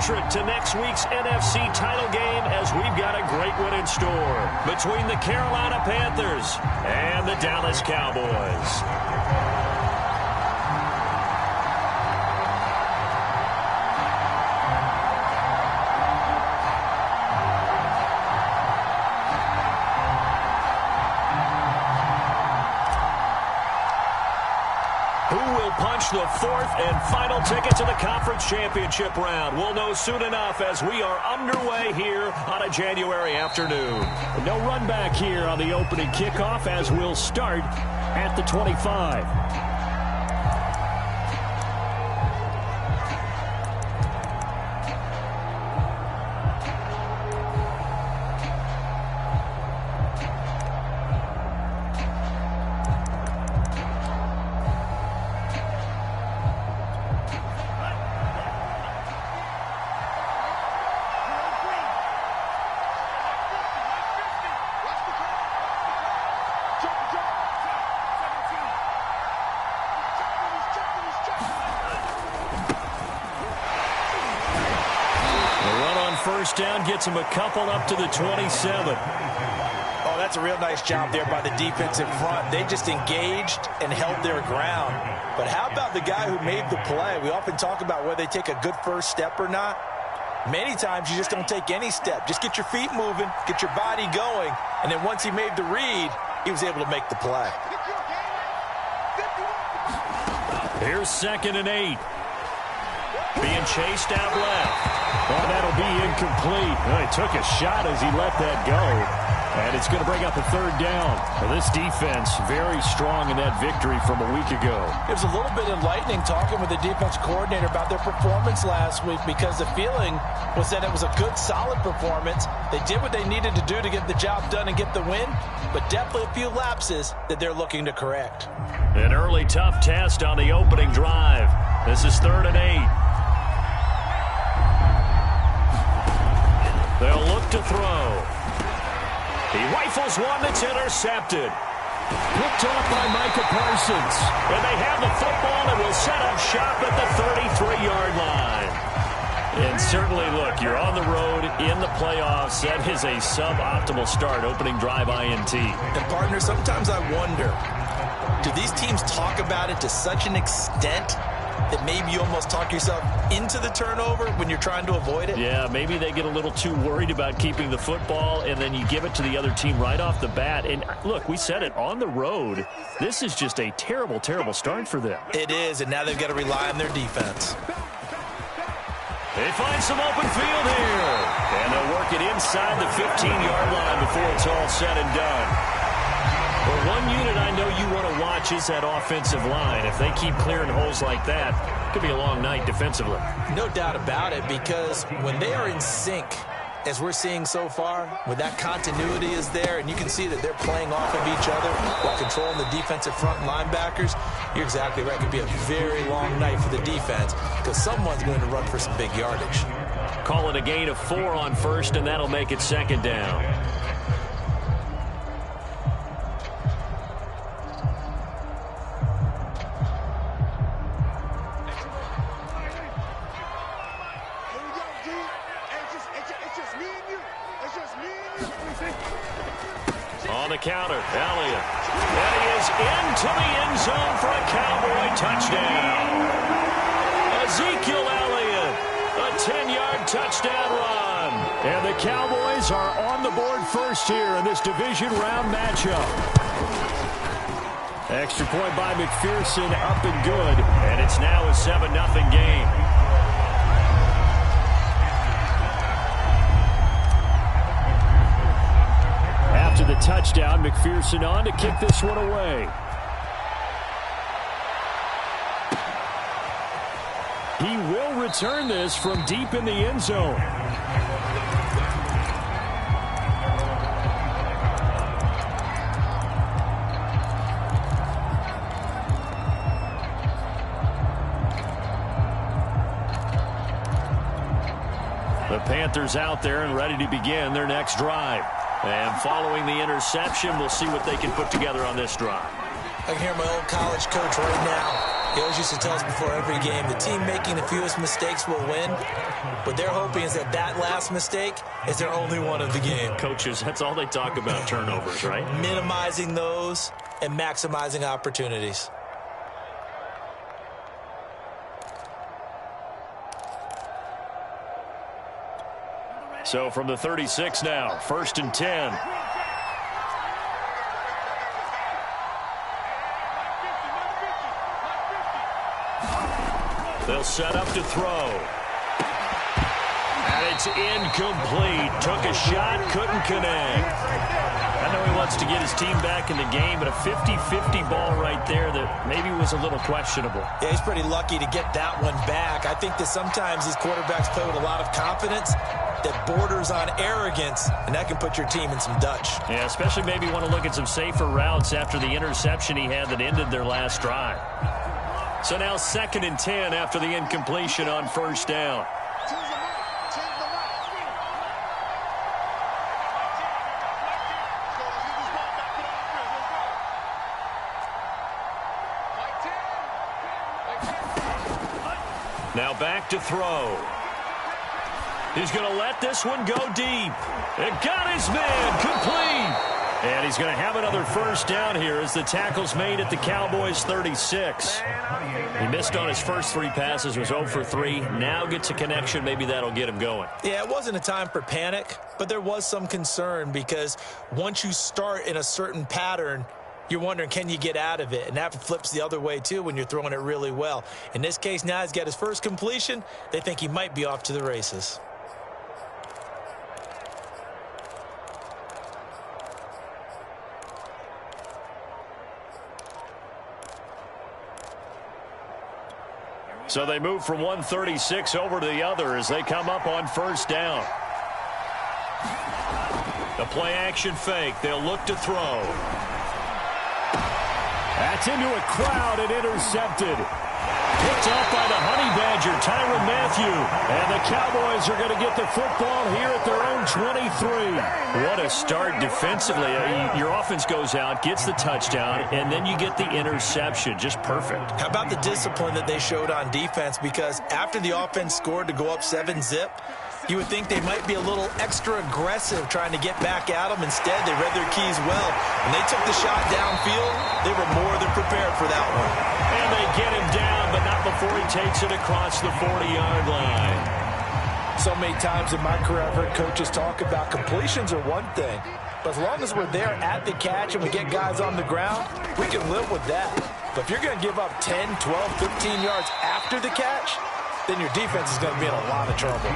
entrant to next week's NFC title game, as we've got a great one in store between the Carolina Panthers and the Dallas Cowboys. Punch the fourth and final ticket to the conference championship round. We'll know soon enough as we are underway here on a January afternoon. No run back here on the opening kickoff as we'll start at the 25. First down gets him a couple up to the 27. Oh, that's a real nice job there by the defensive front. They just engaged and held their ground. But how about the guy who made the play? We often talk about whether they take a good first step or not. Many times you just don't take any step. Just get your feet moving, get your body going, and then once he made the read, he was able to make the play. Here's 2nd and 8. Being chased out left. Oh, that'll be incomplete. Oh, he took a shot as he let that go. And it's going to bring up a 3rd down. Well, this defense very strong in that victory from a week ago. It was a little bit enlightening talking with the defense coordinator about their performance last week, because the feeling was that it was a good, solid performance. They did what they needed to do to get the job done and get the win, but definitely a few lapses that they're looking to correct. An early tough test on the opening drive. This is 3rd and 8. They'll look to throw. He rifles one that's intercepted. Picked off by Micah Parsons. And they have the football and will set up shop at the 33-yard line. And certainly, look, you're on the road in the playoffs. That is a suboptimal start, opening drive INT. And, partner, sometimes I wonder, do these teams talk about it to such an extent that maybe you almost talk yourself into the turnover when you're trying to avoid it? Yeah, maybe they get a little too worried about keeping the football, and then you give it to the other team right off the bat. And look, we said it, on the road, this is just a terrible, terrible start for them. It is, and now they've got to rely on their defense. They find some open field here, and they'll work it inside the 15-yard line before it's all said and done. Well, one unit I know you want to watch is that offensive line. If they keep clearing holes like that, it could be a long night defensively. No doubt about it, because when they are in sync, as we're seeing so far, when that continuity is there, and you can see that they're playing off of each other while controlling the defensive front linebackers, you're exactly right. It could be a very long night for the defense, because someone's going to run for some big yardage. Call it a gain of 4 on first, and that'll make it 2nd down. On the counter, Elliott. And he is into the end zone for a Cowboy touchdown. Ezekiel Elliott, a 10-yard touchdown run. And the Cowboys are on the board first here in this division round matchup. Extra point by McPherson, up and good. And it's now a 7-0 game. After the touchdown, McPherson on to kick this one away. He will return this from deep in the end zone. The Panthers out there and ready to begin their next drive. And following the interception, we'll see what they can put together on this drive. I can hear my old college coach right now. He always used to tell us before every game, the team making the fewest mistakes will win. What they're hoping is that that last mistake is their only one of the game. Coaches, that's all they talk about, turnovers, right? Minimizing those and maximizing opportunities. So from the 36 now, 1st and 10. They'll set up to throw. And it's incomplete. Took a shot, couldn't connect. I know he wants to get his team back in the game, but a 50-50 ball right there that maybe was a little questionable. Yeah, he's pretty lucky to get that one back. I think that sometimes these quarterbacks play with a lot of confidence that borders on arrogance, and that can put your team in some Dutch. Yeah, especially maybe want to look at some safer routes after the interception he had that ended their last drive. So now 2nd and 10 after the incompletion on 1st down. Now back to throw. He's going to let this one go deep. It got his man complete. And he's going to have another 1st down here as the tackle's made at the Cowboys' 36. He missed on his first 3 passes, was 0 for 3. Now gets a connection. Maybe that'll get him going. Yeah, it wasn't a time for panic, but there was some concern because once you start in a certain pattern, you're wondering, can you get out of it? And that flips the other way, too, when you're throwing it really well. In this case, now he's got his first completion. They think he might be off to the races. So they move from 136 over to the other as they come up on 1st down. The play action fake. They'll look to throw. That's into a crowd and intercepted. Picked off by the Honey Badger, Tyrann Mathieu. And the Cowboys are going to get the football here at their own 23. What a start defensively. Your offense goes out, gets the touchdown, and then you get the interception. Just perfect. How about the discipline that they showed on defense? Because after the offense scored to go up 7-zip, you would think they might be a little extra aggressive trying to get back at them. Instead, they read their keys well. When they took the shot downfield, they were more than prepared for that one. And they get him down, but not before he takes it across the 40-yard line. So many times in my career, I've heard coaches talk about completions are one thing. But as long as we're there at the catch and we get guys on the ground, we can live with that. But if you're going to give up 10, 12, 15 yards after the catch, then your defense is going to be in a lot of trouble.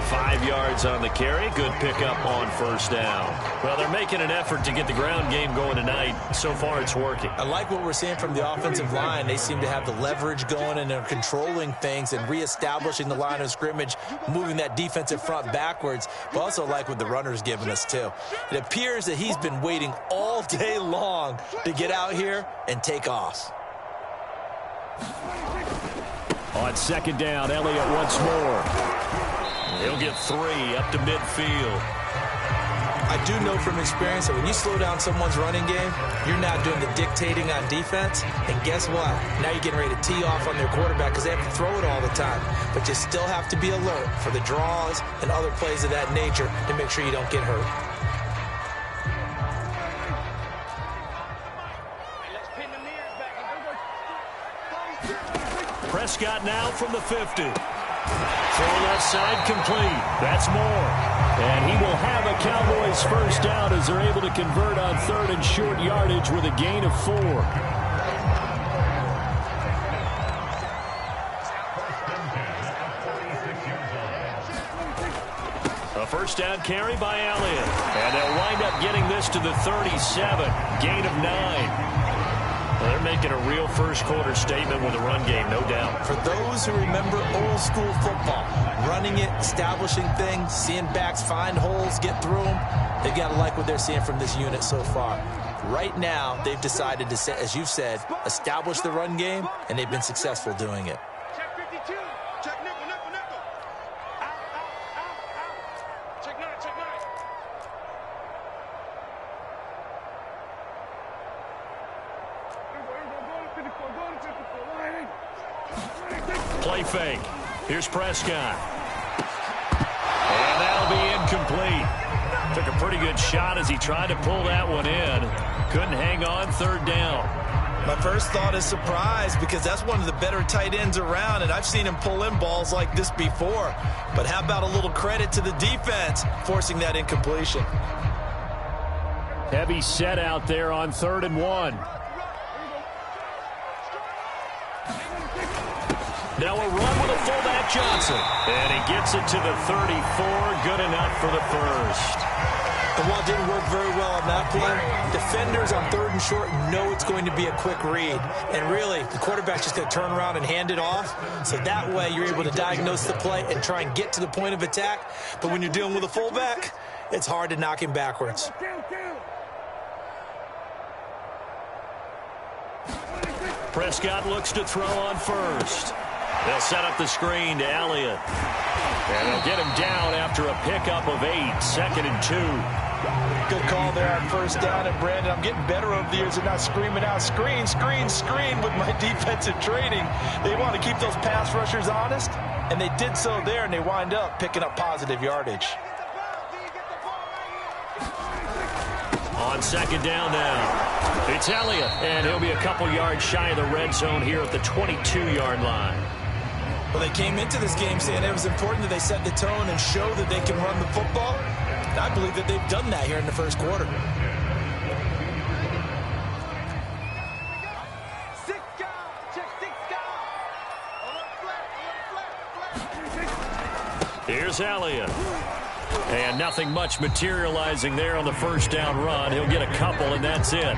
5 yards on the carry. Good pickup on 1st down. Well, they're making an effort to get the ground game going tonight. So far, it's working. I like what we're seeing from the offensive line. They seem to have the leverage going, and they're controlling things and reestablishing the line of scrimmage, moving that defensive front backwards. But also like what the runner's giving us, too. It appears that he's been waiting all day long to get out here and take off. On 2nd down, Elliott once more. He'll get 3 up to midfield. I do know from experience that when you slow down someone's running game, you're now doing the dictating on defense. And guess what? Now you're getting ready to tee off on their quarterback because they have to throw it all the time. But you still have to be alert for the draws and other plays of that nature to make sure you don't get hurt. Prescott now from the 50. Throw left side complete. That's more. And he will have a Cowboys 1st down as they're able to convert on 3rd and short yardage with a gain of 4. A 1st down carry by Elliott. And they'll wind up getting this to the 37. Gain of 9. Well, they're making a real first-quarter statement with a run game, no doubt. For those who remember old-school football, running it, establishing things, seeing backs find holes, get through them, they've got to like what they're seeing from this unit so far. Right now, they've decided to, as you've said, establish the run game, and they've been successful doing it. Check 52. Check nickel, nickel, nickel. Out, out, out, out. Check 9, check 9. Go to 54, go to 54. fake. Here's Prescott. And that'll be incomplete. Took a pretty good shot as he tried to pull that one in. Couldn't hang on, third down. My first thought is surprise, because that's one of the better tight ends around, and I've seen him pull in balls like this before. But how about a little credit to the defense forcing that incompletion? Heavy set out there on 3rd and 1. Now a run with a fullback Johnson. And he gets it to the 34. Good enough for the first. And while it didn't work very well on that play, defenders on 3rd and short know it's going to be a quick read. And really, the quarterback's just going to turn around and hand it off. So that way you're able to diagnose the play and try and get to the point of attack. But when you're dealing with a fullback, it's hard to knock him backwards. Prescott looks to throw on first. They'll set up the screen to Elliott. And they'll get him down after a pickup of 8, 2nd and 2. Good call there on first down. And, Brandon, I'm getting better over the years at not screaming out, screen, screen, screen with my defensive training. They want to keep those pass rushers honest, and they did so there, and they wind up picking up positive yardage. On 2nd down now, it's Elliott, and he'll be a couple yards shy of the red zone here at the 22-yard line. Well, they came into this game saying it was important that they set the tone and show that they can run the football. And I believe that they've done that here in the first quarter. Here's Elliott. And nothing much materializing there on the first down run. He'll get a couple, and that's it.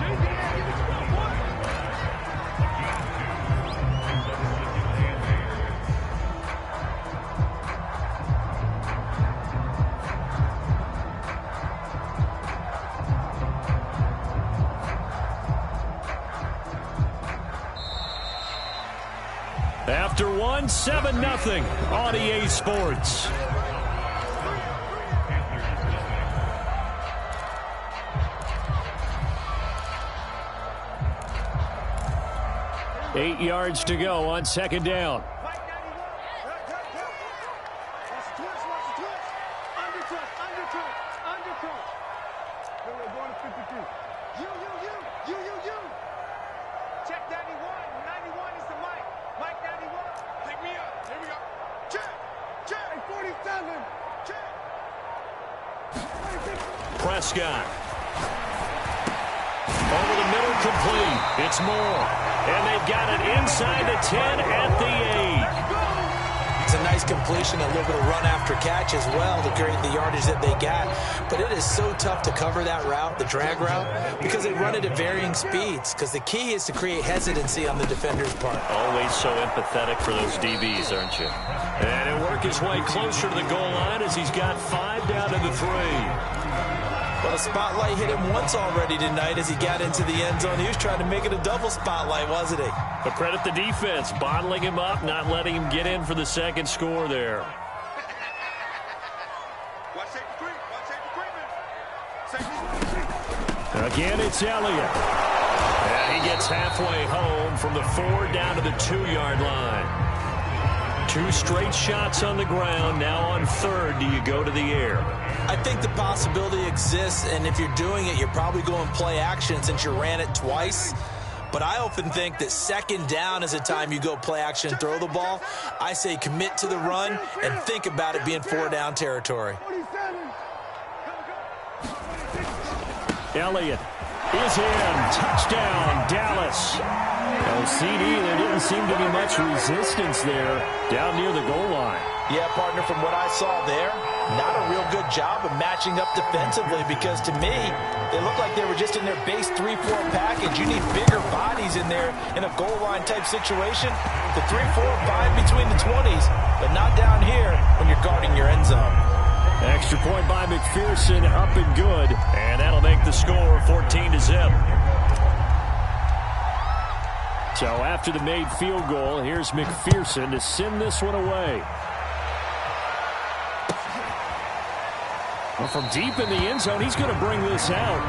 After one, 7-0 on EA Sports. Eight yards to go on 2nd down. Check 91. 91 is the mic. Mike 91. Pick me up. Here we go. Check. Check. 47. Check. Prescott. Over the middle, complete. It's Moore. And they've got it inside the 10 at the 8. It's a nice completion, a little bit of run after catch as well to create the yardage that they got. But it is so tough to cover that route, the drag route, because they run it at varying speeds. Because the key is to create hesitancy on the defender's part. Always so empathetic for those DBs, aren't you? And he'll work his way closer to the goal line as he's got 5 down to the 3. Well, the spotlight hit him once already tonight as he got into the end zone. He was trying to make it a double spotlight, wasn't he? But credit the defense, bottling him up, not letting him get in for the second score there. Watch safety creep. Watch safety creeping. Again, it's Elliott. And he gets halfway home from the 4 down to the 2-yard line. 2 straight shots on the ground. Now on 3rd, do you go to the air? I think the possibility exists, and if you're doing it, you're probably going play action since you ran it twice. But I often think that 2nd down is a time you go play action and throw the ball. I say commit to the run and think about it being 4 down territory. Elliott is in. Touchdown, Dallas. Oh, CD, there didn't seem to be much resistance there down near the goal line. Yeah, partner, from what I saw there, not a real good job of matching up defensively, because to me, they looked like they were just in their base 3-4 package. You need bigger bodies in there in a goal line type situation. The 3-4 fine between the 20s, but not down here when you're guarding your end zone. Extra point by McPherson, up and good, and that'll make the score 14-0. So after the made field goal, here's McPherson to send this one away. Well, from deep in the end zone, he's going to bring this out.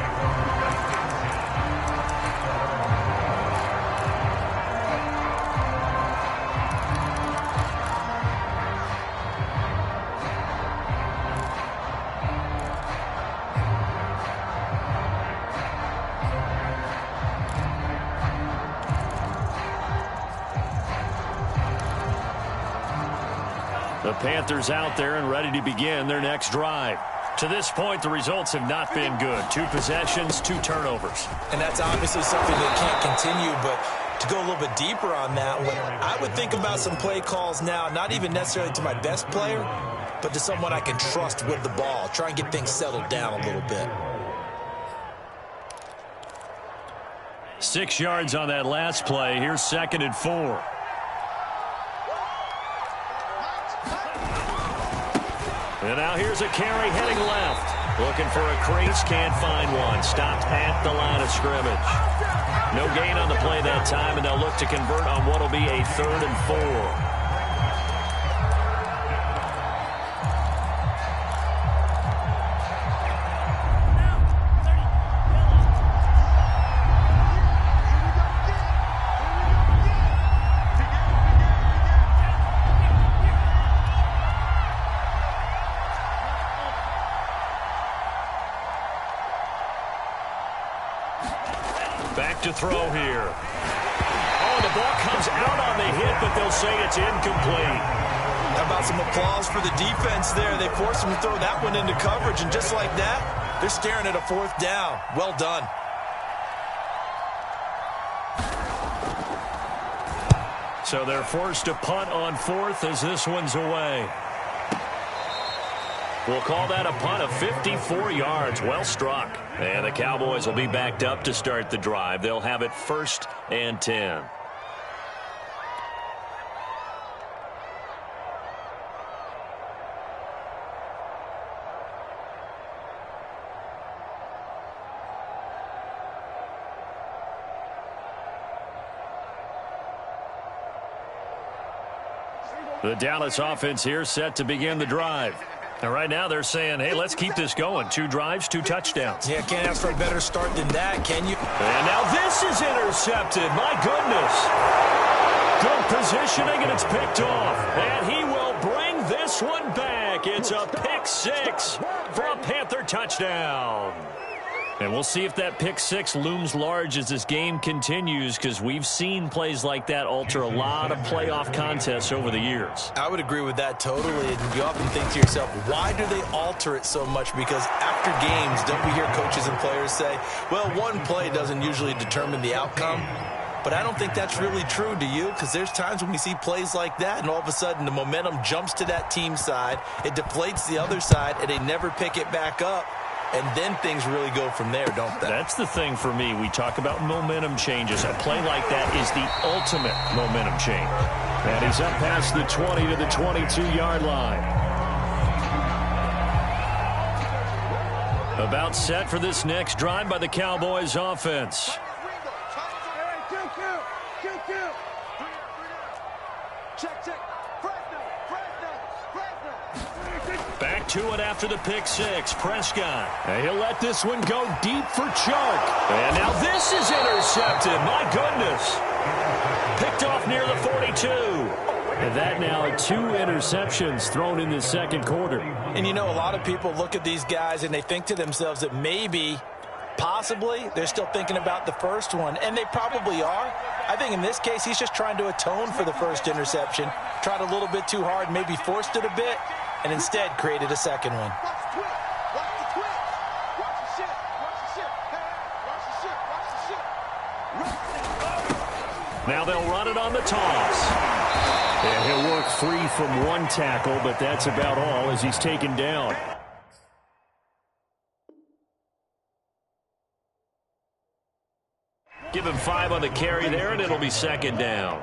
Panthers out there and ready to begin their next drive. To this point, the results have not been good. 2 possessions, 2 turnovers. And that's obviously something that can't continue, but to go a little bit deeper on that one, I would think about some play calls now, not even necessarily to my best player, but to someone I can trust with the ball. Try and get things settled down a little bit. 6 yards on that last play. Here's 2nd and 4. And now here's a carry heading left. Looking for a crease, can't find one. Stopped at the line of scrimmage. No gain on the play that time, and they'll look to convert on what will be a 3rd and 4. Back to throw here. Oh, the ball comes out on the hit, but they'll say it's incomplete. How about some applause for the defense there? They forced him to throw that one into coverage, and just like that, they're staring at a 4th down. Well done. So they're forced to punt on 4th as this one's away. We'll call that a punt of 54 yards. Well struck. And the Cowboys will be backed up to start the drive. They'll have it 1st and 10. The Dallas offense here set to begin the drive. And right now they're saying, hey, let's keep this going. 2 drives, 2 touchdowns. Yeah, can't ask for a better start than that, can you? And now this is intercepted. My goodness. Good positioning, and it's picked off. And he will bring this one back. It's a pick 6 for a Panther touchdown. And we'll see if that pick 6 looms large as this game continues, because we've seen plays like that alter a lot of playoff contests over the years. I would agree with that totally. And you often think to yourself, why do they alter it so much? Because after games, don't we hear coaches and players say, well, one play doesn't usually determine the outcome. But I don't think that's really true, do you? Because there's times when we see plays like that, and all of a sudden the momentum jumps to that team side. It deflates the other side, and they never pick it back up. And then things really go from there, don't they? That's the thing for me. We talk about momentum changes. A play like that is the ultimate momentum change. And he's up past the 20 to the 22-yard line. About set for this next drive by the Cowboys offense. KnQ. Check. Back to it after the pick 6. Prescott. And he'll let this one go deep for Chark. And now this is intercepted. My goodness. Picked off near the 42. And that now 2 interceptions thrown in the 2nd quarter. And you know, a lot of people look at these guys and they think to themselves that maybe, possibly, they're still thinking about the first one. And they probably are. I think in this case, he's just trying to atone for the first interception. Tried a little bit too hard, maybe forced it a bit, and instead created a second one. Now they'll run it on the toss. And he'll work free from 1 tackle, but that's about all as he's taken down. Give him 5 on the carry there, and it'll be 2nd down.